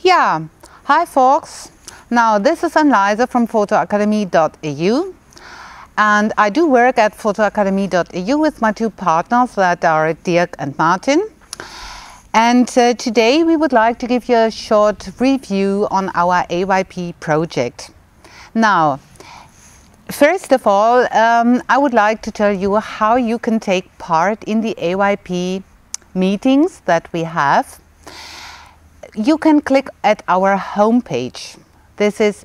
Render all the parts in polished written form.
Yeah, hi folks. Now this is Liza from photoakademie.eu, and I do work at photoakademie.eu with my two partners that are Dirk and Martin. And today we would like to give you a short review on our AYP project. Now, first of all, I would like to tell you how you can take part in the AYP meetings that we have. You can click at our homepage. This is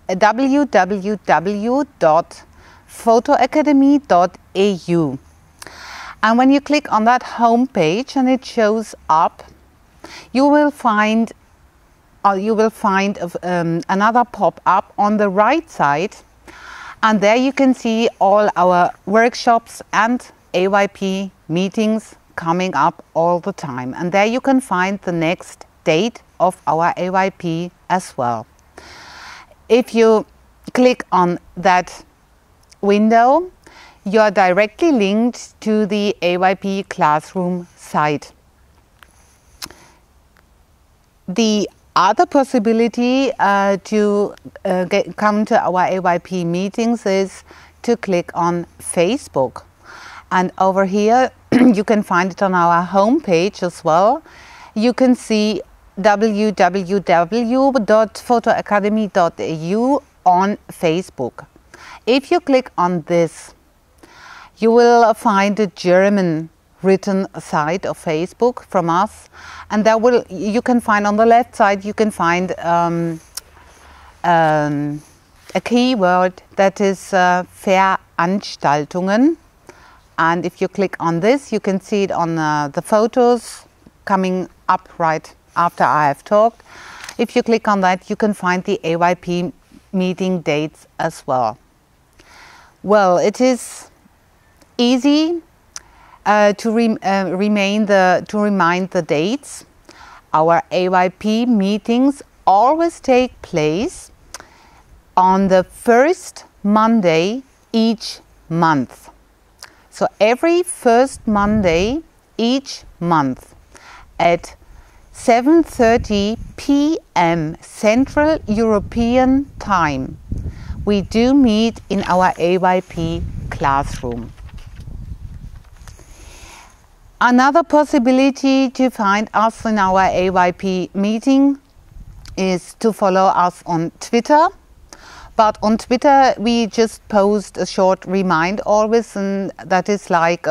www.photoakademie.eu. And when you click on that homepage and it shows up, you will find another pop-up on the right side, and there you can see all our workshops and AYP meetings coming up all the time. And there you can find the next date of our AYP as well. If you click on that window, you are directly linked to the AYP classroom site. The other possibility to come to our AYP meetings is to click on Facebook. And over here, you can find it on our homepage as well. You can see www.photoakademie.eu on Facebook. If you click on this, you will find a German written site of Facebook from us, and you can find on the left side, you can find a keyword that is Veranstaltungen. And if you click on this, you can see it on the photos coming up right after I have talked. If you click on that, you can find the AYP meeting dates as well. Well, it is easy to remind the dates. Our AYP meetings always take place on the first Monday each month. So every first Monday each month at 7:30 p.m. Central European Time, we do meet in our AYP classroom. Another possibility to find us in our AYP meeting is to follow us on Twitter. But on Twitter, we just post a short reminder always, and that is like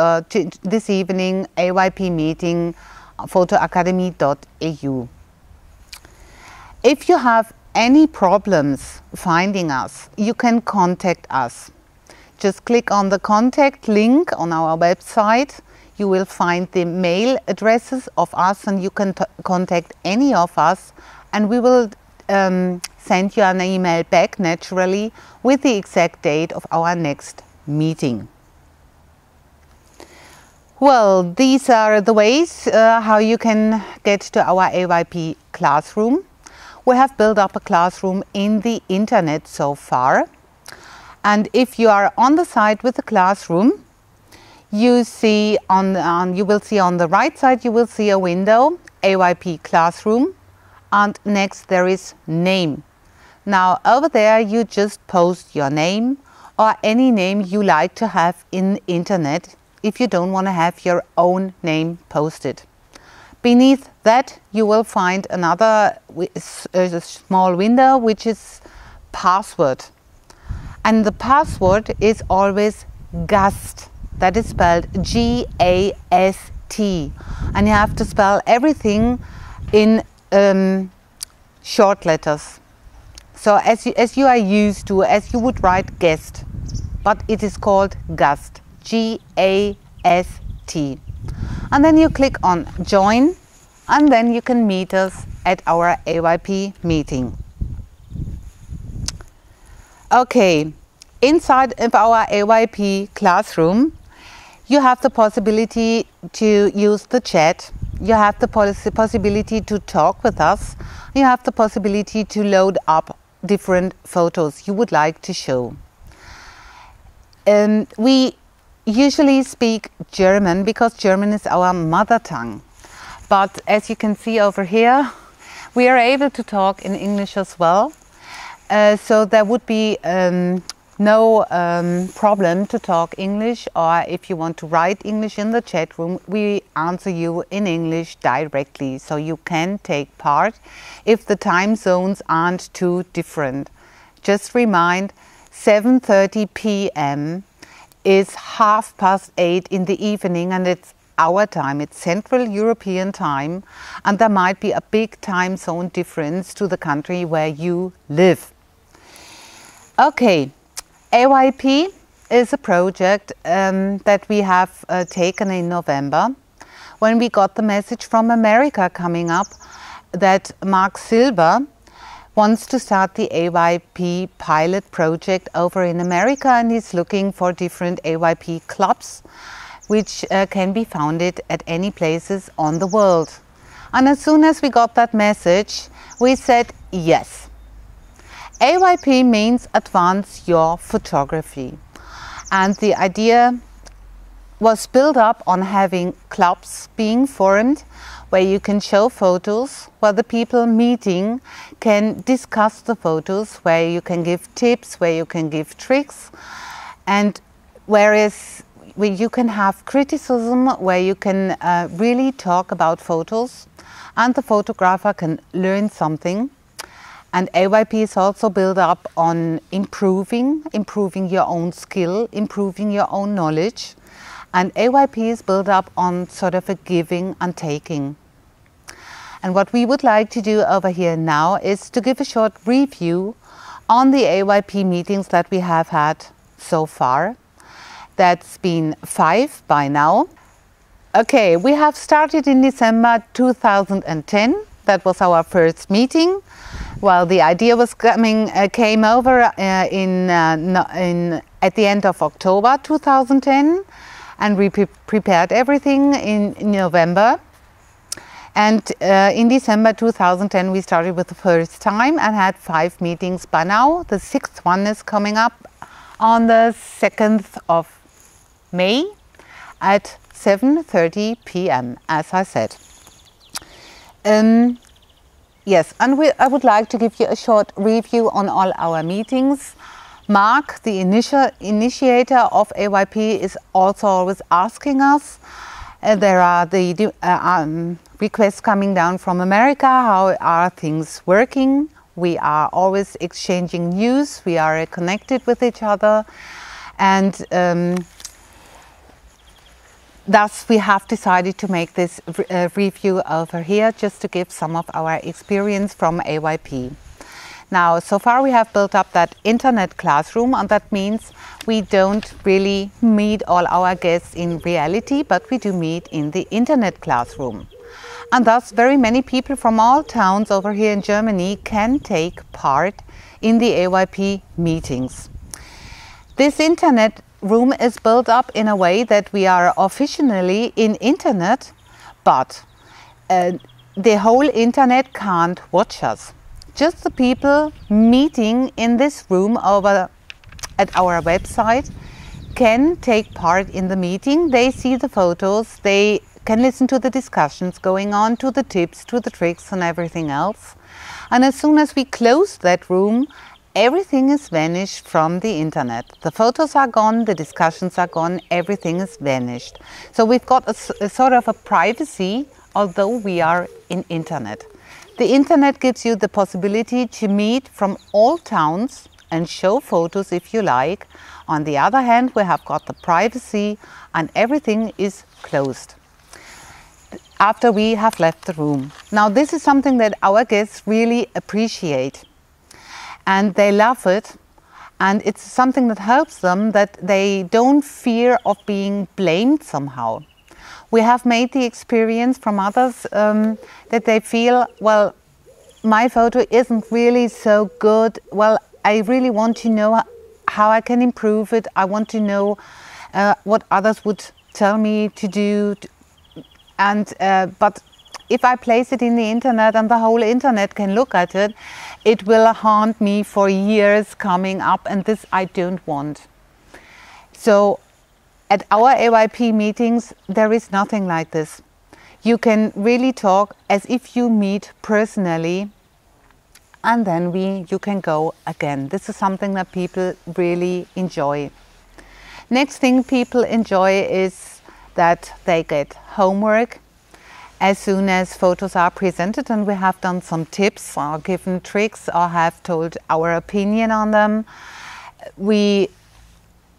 this evening AYP meeting, photoakademie.eu. If you have any problems finding us, you can contact us. Just click on the contact link on our website. You will find the mail addresses of us, and you can contact any of us, and we will send you an email back naturally with the exact date of our next meeting. Well, these are the ways how you can get to our AYP classroom. We have built up a classroom in the internet so far. And if you are on the site with the classroom, you will see on the right side, you will see a window, AYP classroom, and next there is name. Now over there you just post your name or any name you like to have in the internet if you don't want to have your own name posted. Beneath that you will find another small window which is password. And the password is always Gast. That is spelled G-A-S-T. And you have to spell everything in short letters. So as you are used to, as you would write guest, but it is called Gast. G-A-S-T. And then you click on join, and then you can meet us at our AYP meeting. Okay, inside of our AYP classroom, you have the possibility to use the chat. You have the possibility to talk with us. You have the possibility to load up different photos you would like to show. We usually speak German because German is our mother tongue. But as you can see over here, We are able to talk in English as well, so there would be no problem to talk English, or if you want to write English in the chat room, we answer you in English directly, so you can take part if the time zones aren't too different. Just remind, 7:30 p.m. is 8:30 in the evening, and it's our time, it's Central European time, and there might be a big time zone difference to the country where you live. Okay, AYP is a project that we have taken in November, when we got the message from America coming up that Marc Silber wants to start the AYP pilot project over in America, and he's looking for different AYP clubs which can be founded at any places on the world. And as soon as we got that message, we said yes. AYP means Advance Your Photography, and the idea was built up on having clubs being formed where you can show photos, where the people meeting can discuss the photos, where you can give tips, where you can give tricks, and where you can have criticism, where you can really talk about photos, and the photographer can learn something. And AYP is also built up on improving your own skill, improving your own knowledge. And AYP is built up on sort of a giving and taking. And what we would like to do over here now is to give a short review on the AYP meetings that we have had so far. That's been 5 by now. Okay, we have started in December 2010. That was our first meeting. Well, the idea was came over at the end of October 2010, and we prepared everything in November. And in December 2010 we started with the first time and had 5 meetings by now. The 6th one is coming up on the 2nd of May at 7:30 p.m. as I said. Yes, and I would like to give you a short review on all our meetings. Marc, the initiator of AYP, is also always asking us. There are the requests coming down from America. How are things working? We are always exchanging news. We are connected with each other. And thus we have decided to make this review over here, just to give some of our experience from AYP. Now, so far we have built up that internet classroom, and that means we don't really meet all our guests in reality, but we do meet in the internet classroom. And thus very many people from all towns over here in Germany can take part in the AYP meetings. This internet room is built up in a way that we are officially in internet, but the whole internet can't watch us. Just the people meeting in this room over at our website can take part in the meeting. They see the photos, they can listen to the discussions going on, to the tips, to the tricks and everything else. And as soon as we close that room, everything is vanished from the internet. The photos are gone, the discussions are gone, everything is vanished. So we've got a sort of a privacy, although we are in internet. The internet gives you the possibility to meet from all towns and show photos if you like. On the other hand, we have got the privacy and everything is closed after we have left the room. Now, this is something that our guests really appreciate. And they love it, and it's something that helps them, that they don't fear of being blamed somehow. We have made the experience from others that they feel, well, my photo isn't really so good. Well, I really want to know how I can improve it. I want to know what others would tell me to do. But if I place it in the internet and the whole internet can look at it, it will haunt me for years coming up, and this I don't want. So at our AYP meetings, there is nothing like this. You can really talk as if you meet personally, and then you can go again. This is something that people really enjoy. Next thing people enjoy is that they get homework as soon as photos are presented, and we have done some tips or given tricks or have told our opinion on them. We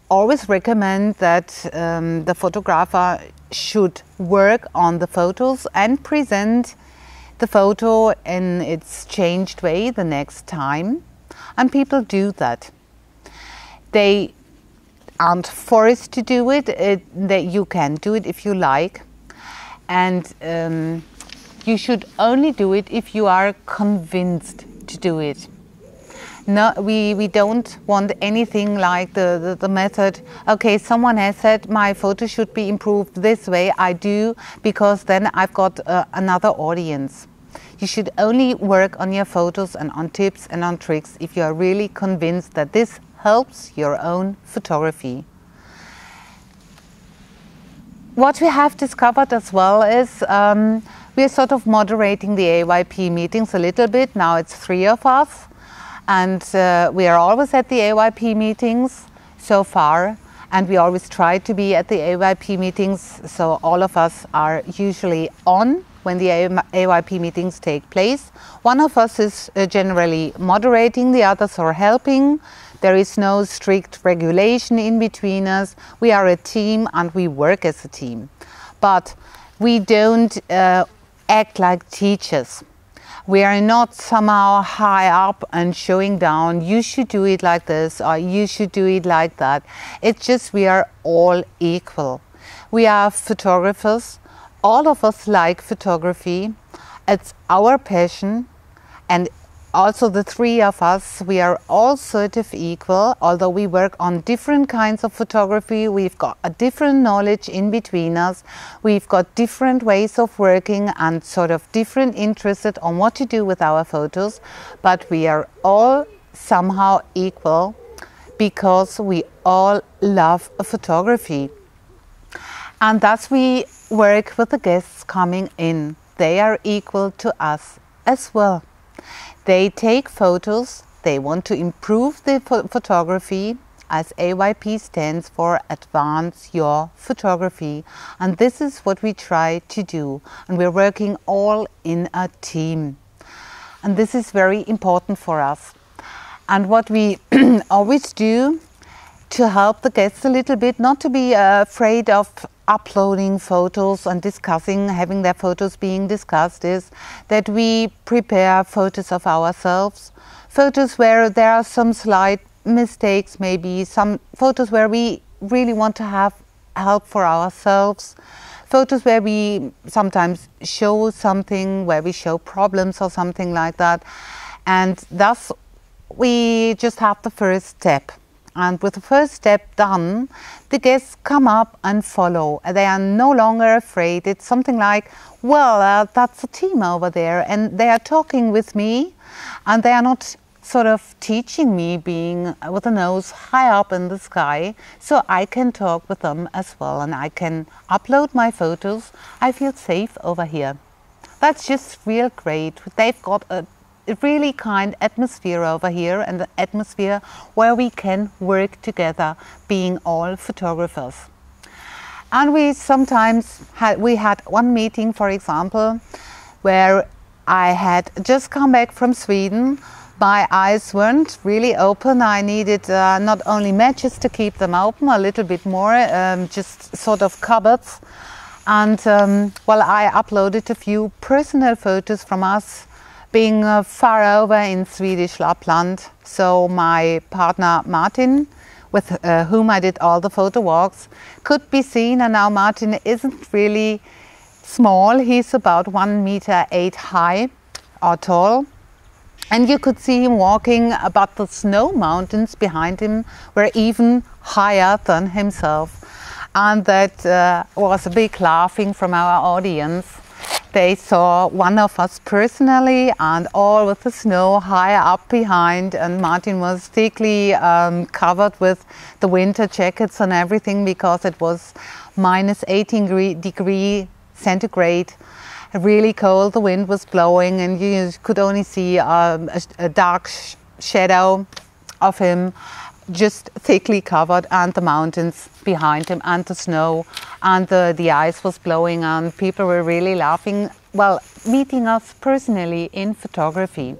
always recommend that the photographer should work on the photos and present the photo in its changed way the next time, and people do that. They aren't forced to do it, that you can do it if you like, and you should only do it if you are convinced to do it. No, we don't want anything like the method, okay, someone has said my photo should be improved this way, I do, because then I've got another audience. You should only work on your photos and on tips and on tricks if you are really convinced that this helps your own photography. What we have discovered as well is we are sort of moderating the AYP meetings a little bit. Now it's 3 of us, and we are always at the AYP meetings so far, and we always try to be at the AYP meetings, so all of us are usually on when the AYP meetings take place. One of us is generally moderating, the others are helping. There is no strict regulation in between us. We are a team and we work as a team. But we don't act like teachers. We are not somehow high up and showing down, you should do it like this or you should do it like that. It's just we are all equal. We are photographers. All of us like photography. It's our passion, and also the 3 of us, we are all sort of equal, although we work on different kinds of photography. We've got a different knowledge in between us. We've got different ways of working and sort of different interested on what to do with our photos, but we are all somehow equal because we all love photography. And thus we work with the guests coming in. They are equal to us as well. They take photos, they want to improve the photography, as AYP stands for Advance Your Photography. And this is what we try to do. And we're working all in a team. And this is very important for us. And what we always do to help the guests a little bit, not to be afraid of uploading photos and discussing, having their photos being discussed, is that we prepare photos of ourselves, photos where there are some slight mistakes, maybe some photos where we really want to have help for ourselves, photos where we sometimes show something, where we show problems or something like that. And thus we just have the first step. And with the first step done, the guests come up and follow. They are no longer afraid. It's something like, well, that's a team over there, and they are talking with me, and they are not sort of teaching me being with a nose high up in the sky, so I can talk with them as well, and I can upload my photos. I feel safe over here. That's just real great. They've got a really kind atmosphere over here, and an atmosphere where we can work together, being all photographers. And we sometimes had one meeting, for example, where I had just come back from Sweden. My eyes weren't really open. I needed not only matches to keep them open, a little bit more, just sort of cupboards. And well, I uploaded a few personal photos from us being far over in Swedish Lapland. So my partner Martin, with whom I did all the photo walks, could be seen. And now Martin isn't really small. He's about 1.8 meters high or tall. And you could see him walking, but the snow mountains behind him were even higher than himself. And that was a big laughing from our audience. They saw one of us personally, and all with the snow high up behind, and Martin was thickly covered with the winter jackets and everything, because it was minus 18 degrees centigrade, really cold, the wind was blowing, and you could only see a dark shadow of him, just thickly covered, and the mountains behind him, and the snow, and the ice was blowing, and people were really laughing, well, meeting us personally in photography.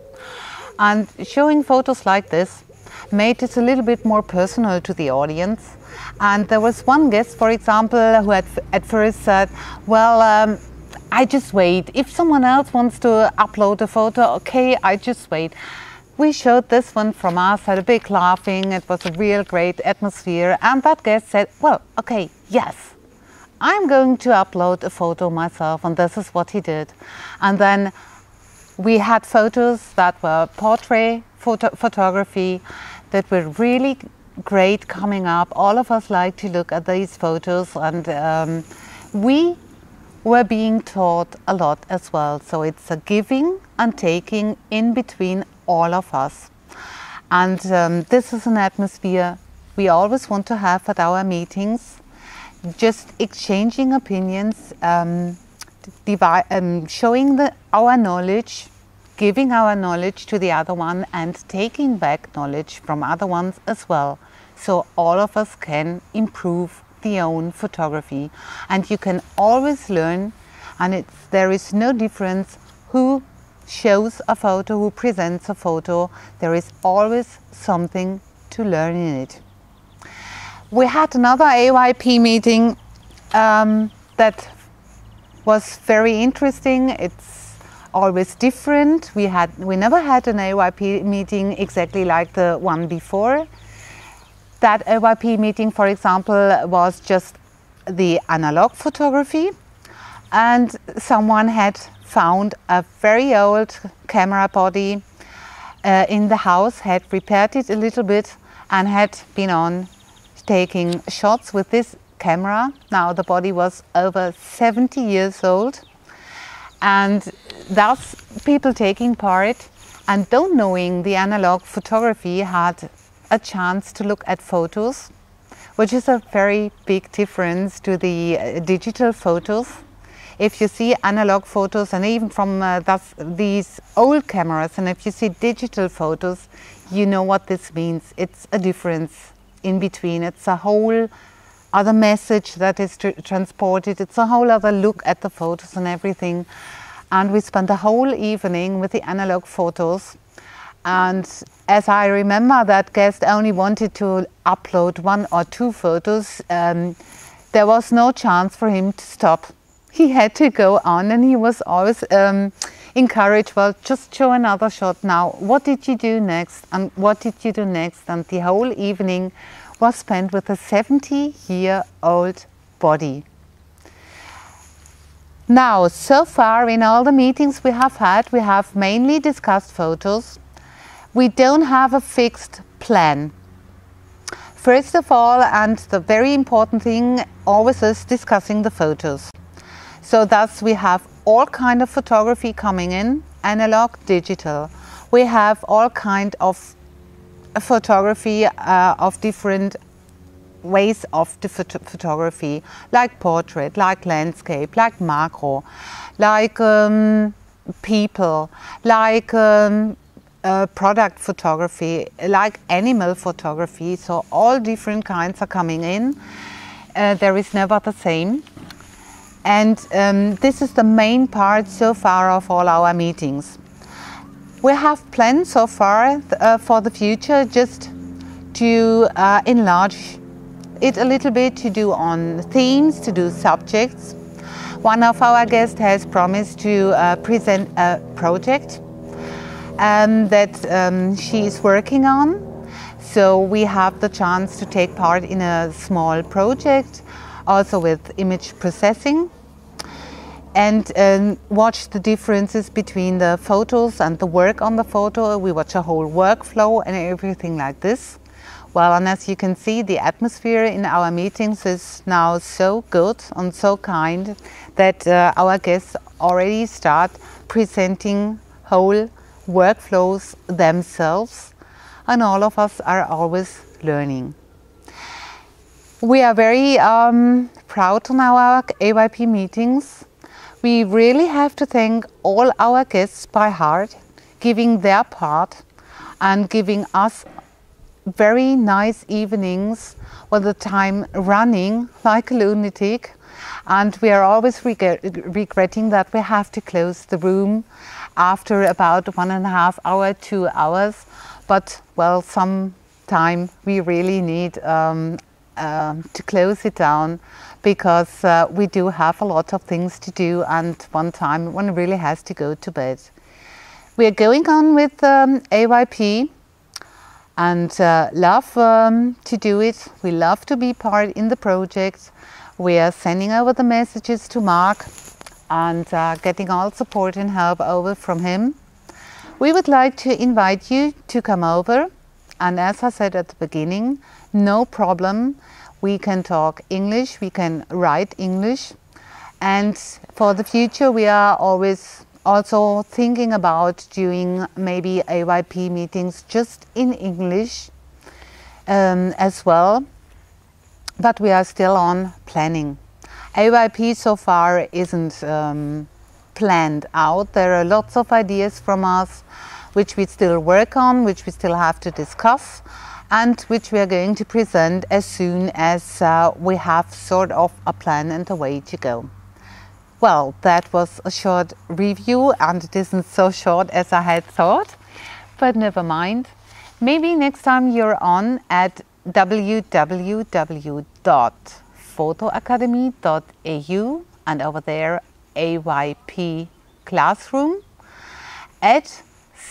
And showing photos like this made it a little bit more personal to the audience. And there was one guest, for example, who had at first said, well, I just wait. If someone else wants to upload a photo, okay, I just wait. We showed this one from us, had a big laughing, it was a real great atmosphere, and that guest said, well, okay, yes, I'm going to upload a photo myself, and this is what he did. And then we had photos that were portrait photography that were really great coming up. All of us like to look at these photos, and we were being taught a lot as well. So it's a giving and taking in between all of us. And this is an atmosphere we always want to have at our meetings, just exchanging opinions, showing our knowledge, giving our knowledge to the other one, and taking back knowledge from other ones as well. So all of us can improve the own photography, and you can always learn, and there is no difference who shows a photo, who presents a photo. There is always something to learn in it. We had another AYP meeting that was very interesting. It's always different. We never had an AYP meeting exactly like the one before. That AYP meeting, for example, was just the analog photography, and someone had found a very old camera body in the house, had repaired it a little bit, and had been on taking shots with this camera. Now the body was over 70 years old, and thus people taking part and don't knowing the analog photography had a chance to look at photos, which is a very big difference to the digital photos. If you see analog photos, and even from these old cameras, and if you see digital photos, you know what this means. It's a difference in between. It's a whole other message that is transported. It's a whole other look at the photos and everything. And we spent the whole evening with the analog photos. And as I remember, that guest only wanted to upload 1 or 2 photos. There was no chance for him to stop. He had to go on, and he was always encouraged, well, just show another shot now. What did you do next? And what did you do next? And the whole evening was spent with a 70-year-old body. Now, so far in all the meetings we have had, we have mainly discussed photos. We don't have a fixed plan. First of all, and the very important thing always is discussing the photos. So thus we have all kind of photography coming in, analog, digital. We have all kind of photography of different ways of the photography, like portrait, like landscape, like macro, like people, like product photography, like animal photography. So all different kinds are coming in. There is never the same. And this is the main part so far of all our meetings. We have planned so far for the future just to enlarge it a little bit, to do on themes, to do subjects. One of our guests has promised to present a project that she is working on. So we have the chance to take part in a small project, also with image processing, and watch the differences between the photos and the work on the photo. We watch a whole workflow and everything like this. Well, and as you can see, the atmosphere in our meetings is now so good and so kind that our guests already start presenting whole workflows themselves, and all of us are always learning. We are very proud on our AYP meetings, We really have to thank all our guests by heart, giving their part and giving us very nice evenings with the time running like a lunatic, and we are always regretting that we have to close the room after about 1.5 hours, 2 hours, but well, sometime we really need to close it down, because we do have a lot of things to do, and one time one really has to go to bed. We are going on with AYP and love to do it. We love to be part in the project. We are sending over the messages to Marc and getting all support and help over from him. We would like to invite you to come over, and as I said at the beginning, no problem. We can talk English, we can write English, and for the future we are always also thinking about doing maybe AYP meetings just in English as well, but we are still on planning. AYP so far isn't planned out. There are lots of ideas from us which we still work on, which we still have to discuss, and which we are going to present as soon as we have sort of a plan and a way to go. Well, that was a short review, and it isn't so short as I had thought, but never mind. Maybe next time you're on at www.photoakademie.eu, and over there AYP Classroom at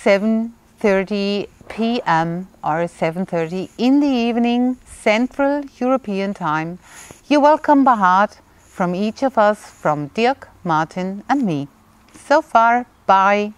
7:30 p.m. or 7:30 in the evening, Central European Time. You're welcome by heart from each of us, from Dirk, Martin and me. So far, bye.